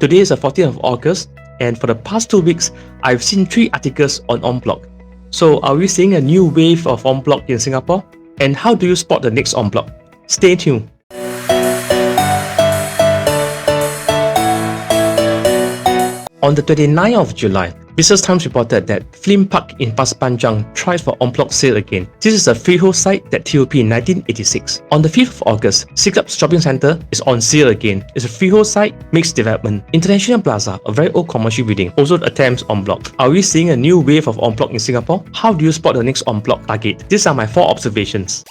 Today is the 14th of August, and for the past 2 weeks, I've seen 3 articles on en bloc. So are we seeing a new wave of en bloc in Singapore? And how do you spot the next en bloc? Stay tuned. On the 29th of July, Business Times reported that Flynn Park in Pasir Panjang tries for en bloc sale again. This is a freehold site that TOP in 1986. On the 5th of August, Siglap Shopping Centre is on sale again. It's a freehold site, mixed development. International Plaza, a very old commercial building, also attempts en bloc. Are we seeing a new wave of en bloc in Singapore? How do you spot the next en bloc target? These are my 4 observations.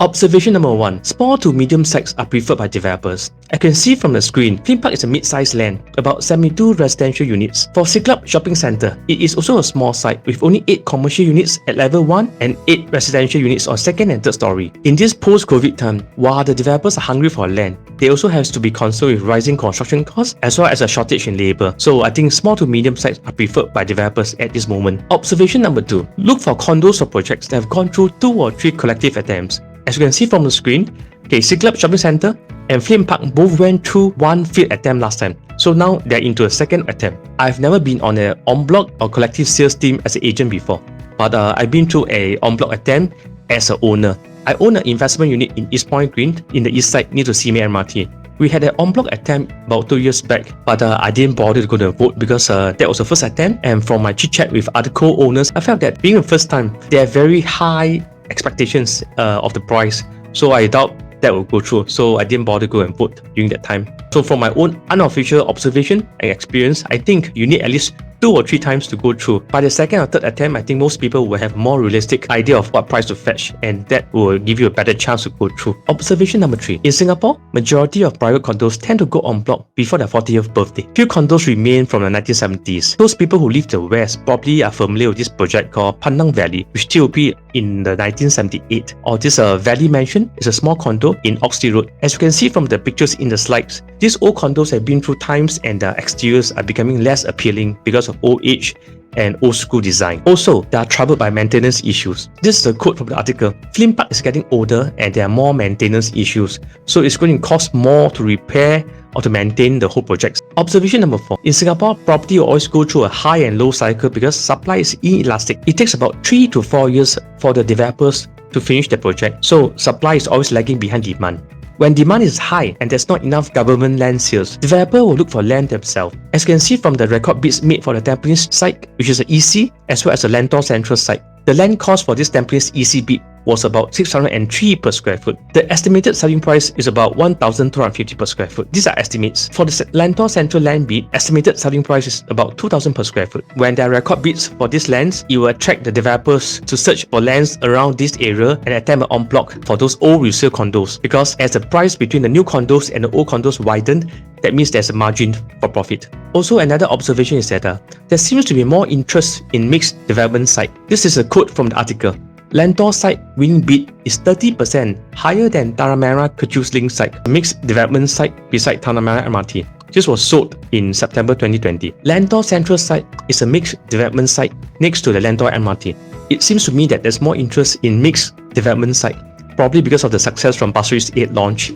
Observation number 1. Small to medium sites are preferred by developers. I can see from the screen, Flynn Park is a mid-sized land, about 72 residential units. For Siglap Shopping Centre, it is also a small site with only 8 commercial units at level 1 and 8 residential units on 2nd and 3rd story. In this post-COVID time, while the developers are hungry for land, they also have to be concerned with rising construction costs as well as a shortage in labour. So I think small to medium sites are preferred by developers at this moment. Observation number 2. Look for condos or projects that have gone through 2 or 3 collective attempts. As you can see from the screen, Siglap Shopping Centre and Flynn Park both went through 1 failed attempt last time. So now they're into a 2nd attempt. I've never been on an en bloc or collective sales team as an agent before, but I've been through an en bloc attempt as an owner. I own an investment unit in East Point Green in the east side near to Simei MRT. We had an en bloc attempt about 2 years back, but I didn't bother to go to vote because that was the first attempt, and from my chit-chat with other co-owners, I felt that being the first time, they have very high expectations of the price, so I doubt that will go through, so I didn't bother to go and vote during that time. So from my own unofficial observation and experience, I think you need at least 2 or 3 times to go through. By the 2nd or 3rd attempt, I think most people will have more realistic idea of what price to fetch, and that will give you a better chance to go through. Observation number 3. In Singapore, majority of private condos tend to go en bloc before their 40th birthday. Few condos remain from the 1970s. Those people who live the west probably are familiar with this project called Pandan Valley, which TOP in the 1978. Or this Valley Mansion is a small condo in Oxley Road. As you can see from the pictures in the slides, these old condos have been through times and the exteriors are becoming less appealing because of old age and old school design. Also, they are troubled by maintenance issues. This is a quote from the article. Flynn Park is getting older and there are more maintenance issues, so it's going to cost more to repair or to maintain the whole project. Observation number 4. In Singapore, property will always go through a high and low cycle because supply is inelastic. It takes about 3 to 4 years for the developers to finish the project, so supply is always lagging behind demand. When demand is high and there's not enough government land sales, developer will look for land themselves. As you can see from the record bids made for the Tampines site, which is an EC, as well as the Lentor Central site, the land cost for this Tampines EC bid was about 603 per square foot. The estimated selling price is about 1,250 per square foot. These are estimates. For the Lentor Central land bid, estimated selling price is about 2,000 per square foot. When there are record bids for these lands, it will attract the developers to search for lands around this area and attempt an en bloc for those old resale condos, because as the price between the new condos and the old condos widened, that means there's a margin for profit. Also, another observation is that there seems to be more interest in mixed development site. This is a quote from the article. Lentor site winning bid is 30% higher than Tanah Merah Kechil Link site, a mixed development site beside Tanah Merah MRT. This was sold in September 2020. Lentor Central site is a mixed development site next to the Lentor MRT. It seems to me that there's more interest in mixed development site, probably because of the success from Pasir Ris 8 launch.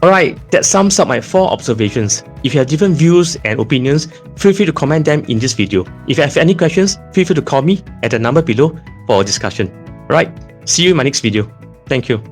Alright, that sums up my 4 observations. If you have different views and opinions, feel free to comment them in this video. If you have any questions, feel free to call me at the number below for a discussion. Alright, see you in my next video. Thank you.